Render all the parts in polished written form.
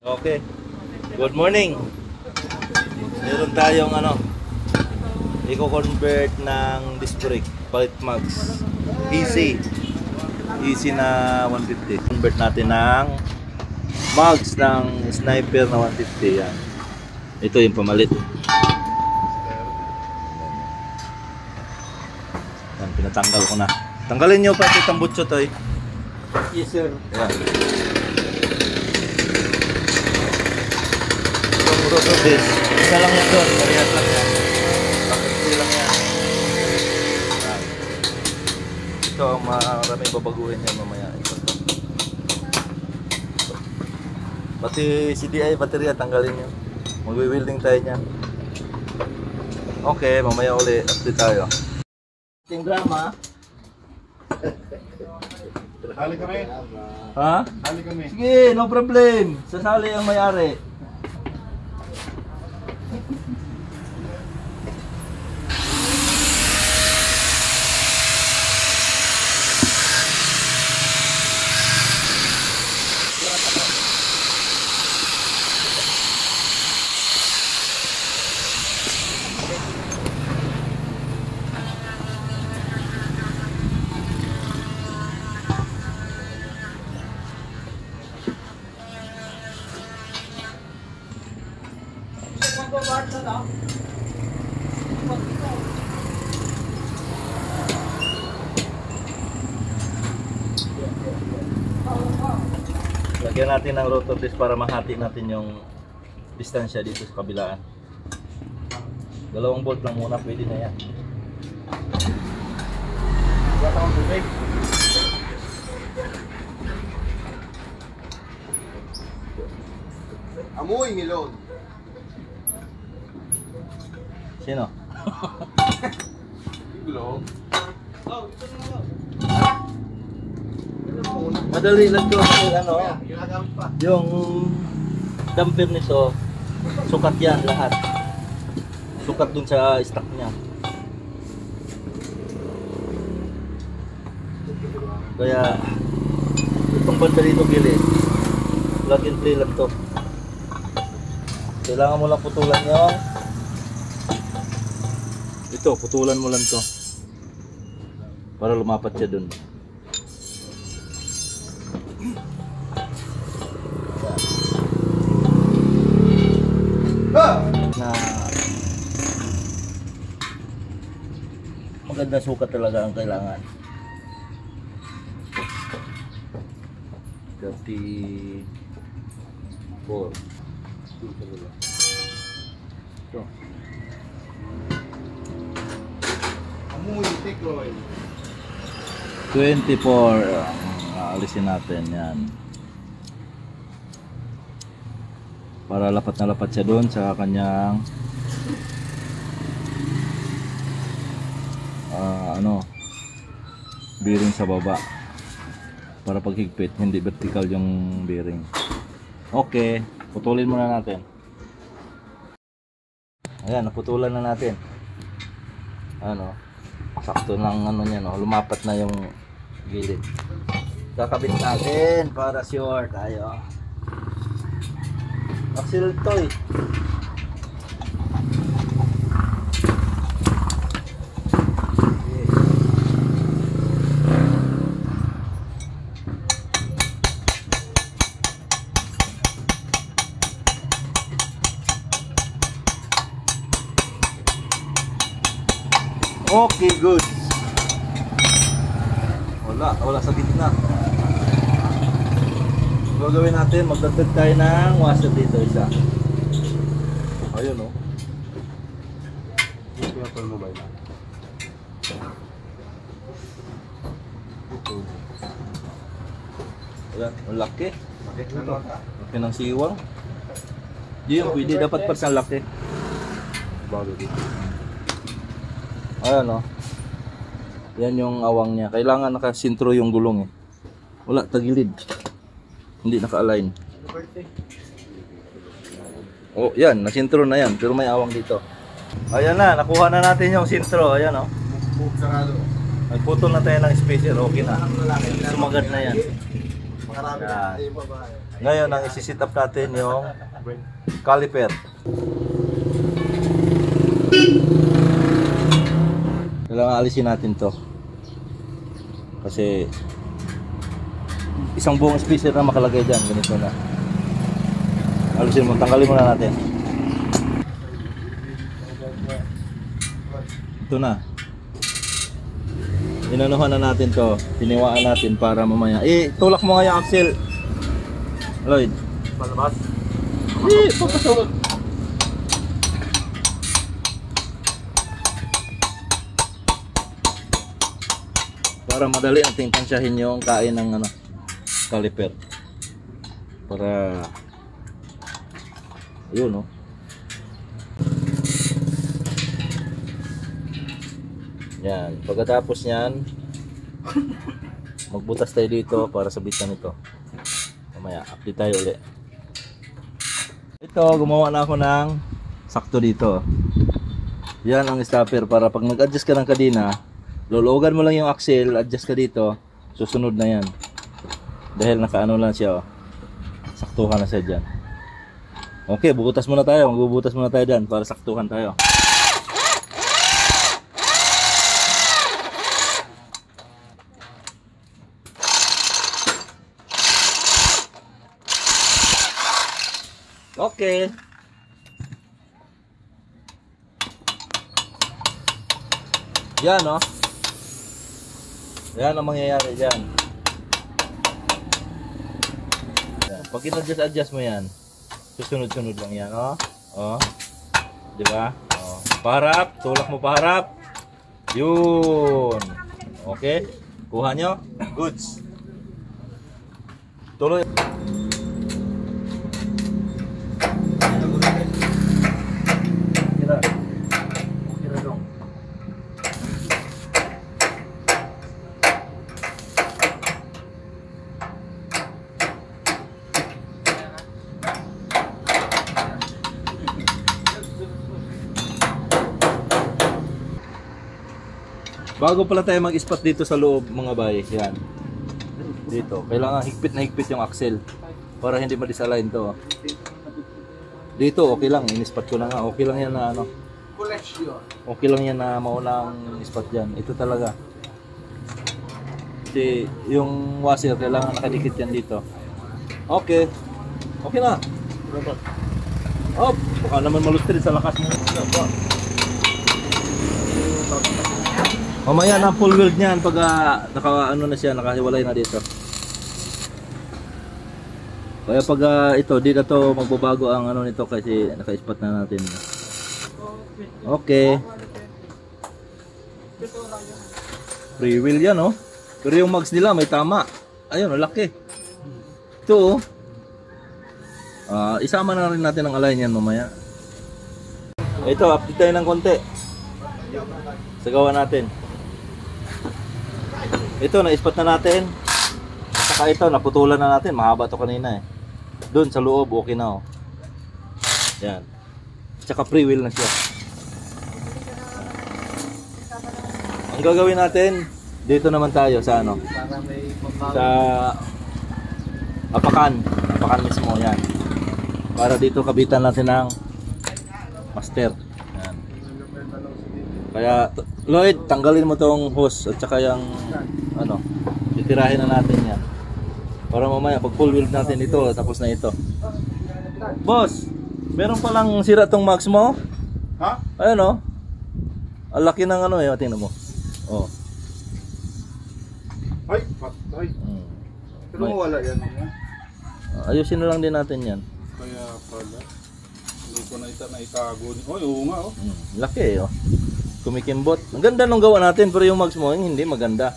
Okay. Good morning. Meron tayong i-convert ng disc brake, palit mags. Easy na 150. Convert natin ng mags ng sniper na 150 yan. Ito yung pamalit. Yan, pinatanggal ko na. Tanggalin nyo pati itong butso to eh. Yes sir. Yan. This, isa lang yan doon, parehas lang yan. Pakiti lang yan. Yan. Ito ang maraming babaguhin yan mamaya. Pati CDI baterya tanggalin nyo. Magwi-welding tayo niyan. Okay, mamaya uli update tayo. Ting drama. Sali kami. Ha? Sali kami. Sige, no problem. Sasali ang may-ari. Lagyan natin ng rotor disc para mahati natin yung distansya dito sa kabilaan. 2 volt lang muna, pwede na yan. Wala akong tubig. Amoy milon. Sino? Milon. Madali lang to. Yung damper nito, sukat yan lahat. Sukat dun sa stock niya. Kaya itong banda dito gilid, plug and play lang to. Kailangan mo lang putulan yung ito, putulan mo lang to para lumapat siya dun. Na maganda sukat talaga ang kailangan. 34. Ito. Amoy tikloy. 24. Alisin natin yan. Para lapat na lapat siya doon sa kanyang bearing sa baba. Para paghigpit, hindi vertical yung bearing. Okay, putulin muna natin. Ayan, naputulan na natin. Sakto ng niya, lumapat na yung gilid. Kakabit natin para sure tayo. Axle to eh. Okay, good. Wala sa gitna. Gagawin natin, magdagdag tayo ng washer dito isa. Ayun oh. Ito yung phone mobile. Ayan, ang laki. Laki ng siwang. Di yung pwede, dapat pa sa laki. Bago dito. Ayan oh. Yan yung awang niya. Kailangan nakasintro yung gulong eh. Wala, tagilid. Hindi naka-align. Oh, yan, nasintro na yan, pero may awang dito. Ayan na, nakuha na natin yung sintro. Ayan oh. Sarado. Nagputol na tayo ng spacer, okay na. Sumagat na yan. Makarami. Yan. Ay, babae. Ngayon, ang isi-set up natin yung caliper. Kailangan alisin natin to. Kasi isang buong spacer na makalagay dyan. Ganito na. Alisin mo, tanggalin muna natin. Ito na. Inanuhan na natin to. Piniwaan natin para mamaya. Tulak mo nga yung axle. Lloyd. Palabas. Papasok. Para madali nating tansyahin yung kain ng caliper. Para ayun, no. Yan, pagkatapos niyan magbutas tayo dito para sabitan ito. Mamaya update tayo ulit. Ito, gumawa na ako ng sakto dito. Yan ang stopper para pag nag-adjust ka ng kadena, lulugan mo lang yung axle, adjust ka dito, susunod na yan. Dahil nakaano lang siya, oh. Saktuhan na siya dyan. Okay, bubutas muna tayo. Magbubutas muna tayo dyan para saktuhan tayo. Okay. Yan, no? Yan ang mangyayari dyan. Pag in-adjust mo yan, susunod-sunod lang yan, oh. Oh. Di ba? Oh. Paharap, tulak mo paharap. Yun. Okay? Kuha nyo? Goods. Tuloy. Bago pala tayo mag-spot dito sa loob, mga bay, yan. Dito, kailangan higpit na higpit yung axle para hindi ma-disalign to. Dito, okay lang, in-spot ko na nga. Okay lang yan na okay lang yan na maunang spot dyan. Ito talaga. Kasi yung washer, kailangan nakadikit yan dito. Okay. Okay na. Oh, baka naman malustrin sa lakas mo. Mamaya na full weld niyan pag naka-ano na siya, nakahiwalay na dito. Kaya pag ito, di na to magbabago ang ano nito kasi naka-spot na natin. Okay. Free wheel yan, oh. Pero yung mags nila may tama. Ayun, laki. Ito, oh. Isama na rin natin ang alay niyan mamaya. Ito, update tayo ng konti. Sagawa natin. Ito, na-spot na natin. Saka ito, naputulan na natin. Mahaba to kanina eh. Doon sa loob, okay na, oh. Yan. Tsaka free wheel na siya. Ang gagawin natin, dito naman tayo sa ano? Sa apakan. Apakan mismo, yan. Para dito kabitan natin ng master. Yan. Kaya, Lloyd, tanggalin mo tong hose at saka yung ano, titirahin na natin yan. Para mamaya pag full wheel natin ito, tapos na ito. Boss, meron palang sira tong mags mo? Ha? Ayun, oh. Ang laki ng ano eh, tingnan mo. Oh. Ay, patay. Pero wala yan. Ayusin na lang din natin yan. Kaya pala. Hindi ko na itago. Oy, oo nga, oh. Laki eh, oh. Kumikimbot. Ang ganda nung gawa natin, pero yung mags mo hindi maganda.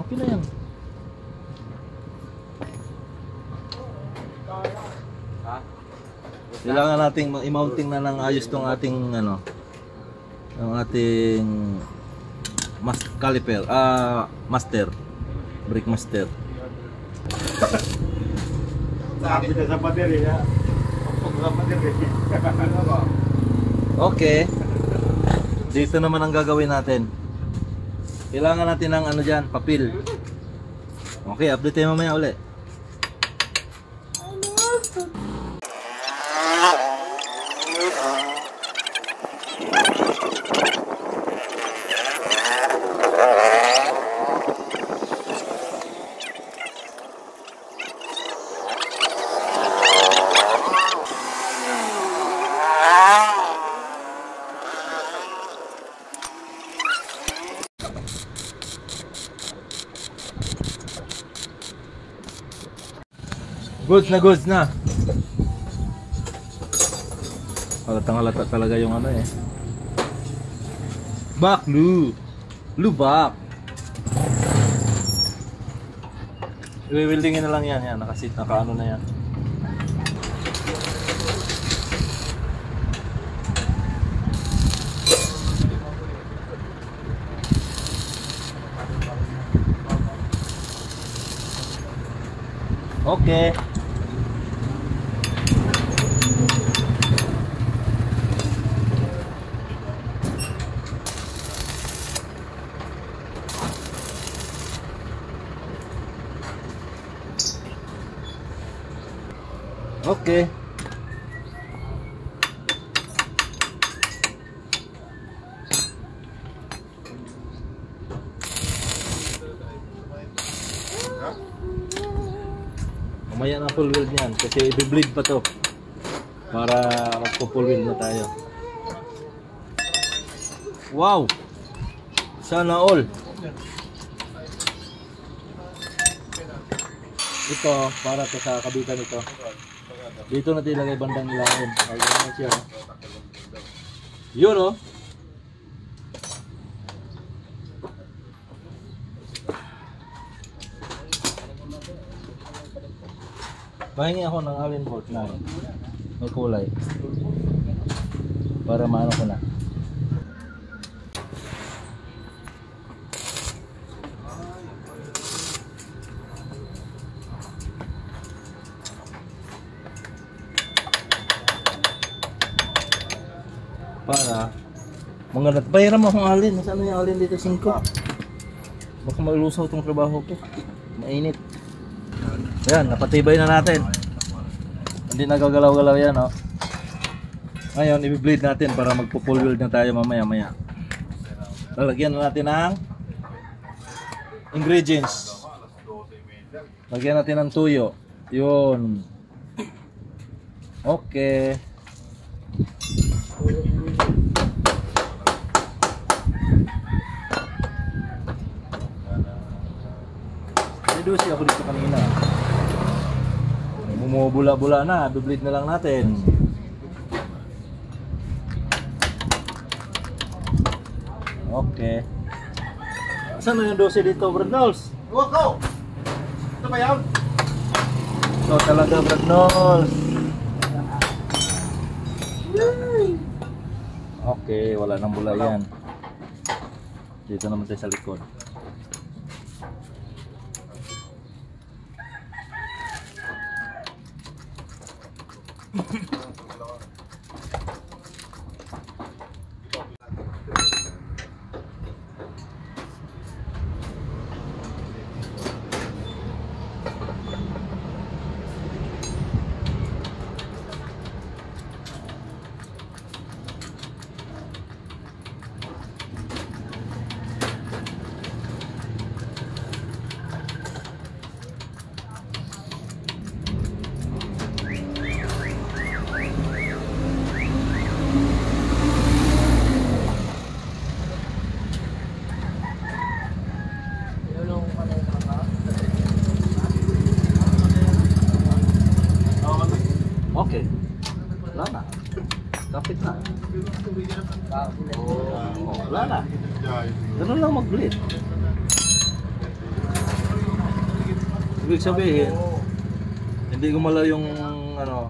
Okay na yan. Kailangan nating i-mounting na ng ayos tong ating ano, ang ating caliper, master, brake master. Sabi na sa pader ya. Okay. Dito naman ang gagawin natin. Kailangan natin ng ano dyan, papel. Okay, update tayo mamaya ulit. Goods na. Halata talaga yung ano eh. Back, Lubak. I-weldingin na lang yan. Nakasit, nakaano na yan. Okay. Okay. Mamaya na full weld niyan kasi i-bleed pa to para magpo-full weld na tayo. Wow! Sana all. Ito para to sa kabitan ito. Dito natin ilagay bandang ilalim. Ay, ganyan siya. Yun oh. Mahingi ako ng allen bolt na may kulay para maano ko na. Para manganat. Bayaran mo akong alin. Saan yung alin dito? 5. Baka malusaw itong trabaho ko. Mainit. Ayan, napatibay na natin. Hindi nagagalaw-galaw yan, oh. Ngayon, i-bleed natin para magpo-full weld na tayo mamaya-maya. Lalagyan na natin ng ingredients. Lagyan natin ng tuyo. Yun. Okay. Dosi ako dito kanina. Bumubula-bula na, i-bleed na lang natin. Okay. Saan na yung dosi dito, Brad Knowles? Go! Ito ba yan? Ito talaga, Brad Knowles. Okay, wala nang bula yan. Dito naman tayo sa likod. Okay. Wala na. Kapit na. Wala na. Ganun lang mag-bleed. Ibig sabihin, hindi gumalaw yung ano,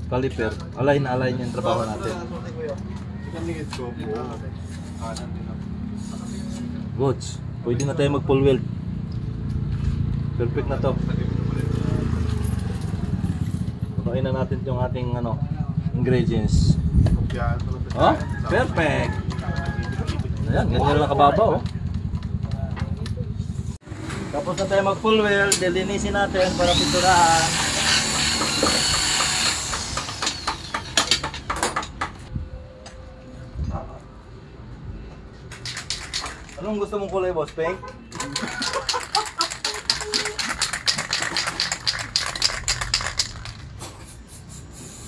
caliper. Alay na alay yung trabaho natin. Goods. Pwede na tayo mag-full weld. Perfect na to. Haluin na natin yung ating ingredients. Yan, ito na. Oh, perfect. Ayan, ganyan lang kababaw. Tapos na tayo mag full well, dilinisin natin para piturahan. Anong gusto mong kulay, boss? Pink?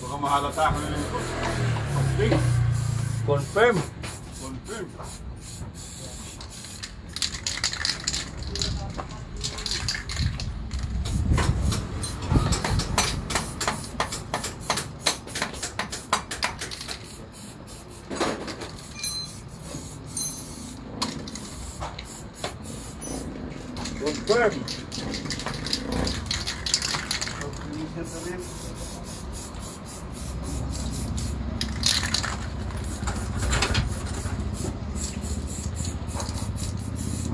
Baka mahalata ako na nito. Pag-drink. Confirm. Confirm. Confirm.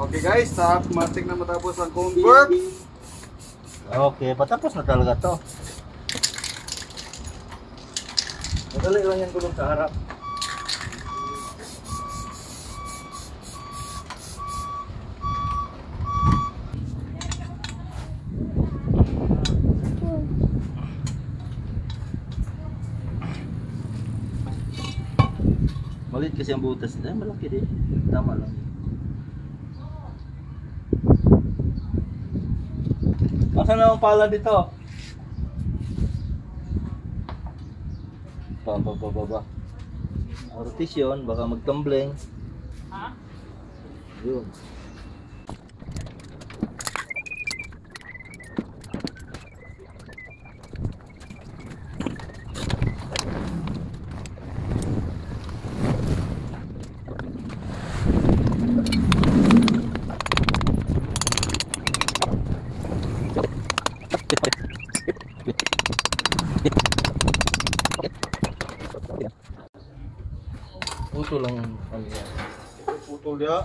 Okay guys, matik na matapos ang confirm. Okay, patapos na talaga to. Madali lang yan gulong sa harap. Maliit kasi ang butas. Malaki din. Tama lang. Asan na ang pala dito? Baba. Rotation, baka magtumbling. Ha? Yun. Puto lang ano yan. Putol ya.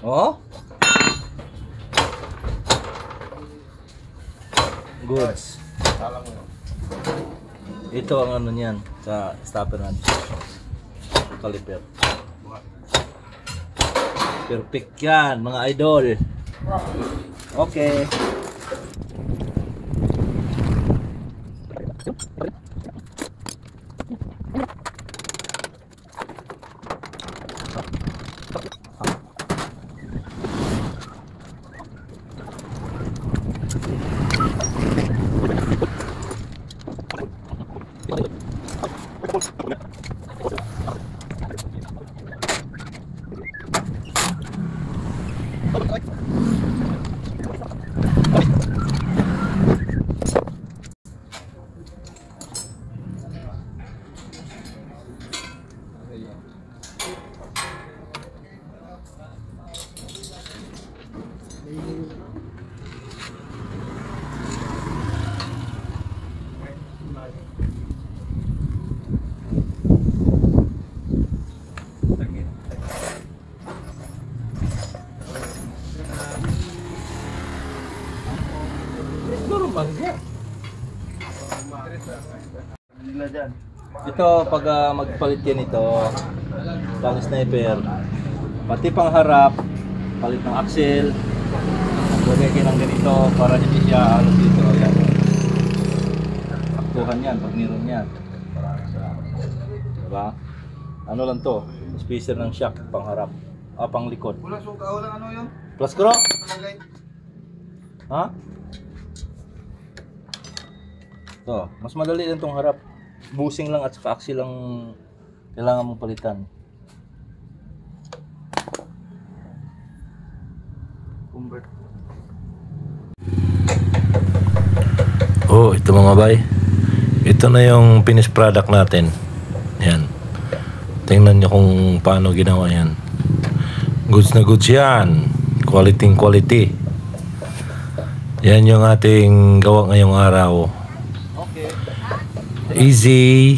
Oh? Goods. Alam mo. Ito ang ano niyan sa stopper natin. Caliper. Perfect yan mga idol. Okay. Ito pag magpalit yan ito pang sniper, pati pang harap, palit ng axle, lagay kayo ng ganito para hindi siya alos dito. Ayan. Saktuhan yan pag meron yan. Diba? Ano lang to, spacer ng shock pang harap, pang likod. Walang suka, walang ano yun? Plus screw? Ha? To, mas madali lang tong harap. Busing lang at saka axle lang kailangan mong palitan. Oh, ito mga bay. Ito na yung finished product natin. Yan. Tingnan nyo kung paano ginawa yan. Goods na goods yan. Quality. Yan yung ating gawa ngayong araw. Easy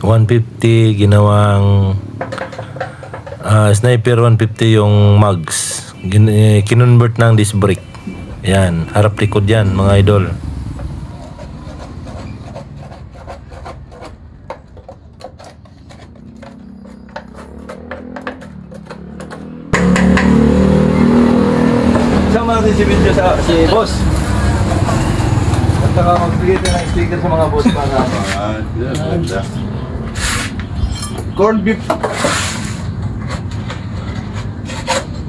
150 ginawang Sniper 150 yung mugs. Kinonvert ng disc brake. Yan, harap likod yan mga idol. natin si video sa si boss. At saka magbigay tayo ng sticker sa mga boss para Ganda. corned beef.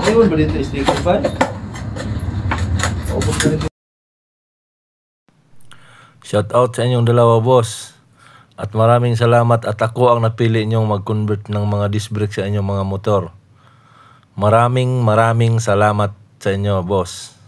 Ayun ba dito sticker pa? Ubos na rin. Shout out sa inyong dalawa, boss. At maraming salamat at ako ang napili niyong mag-convert ng mga disc brake sa inyong mga motor. Maraming salamat sa inyo, boss.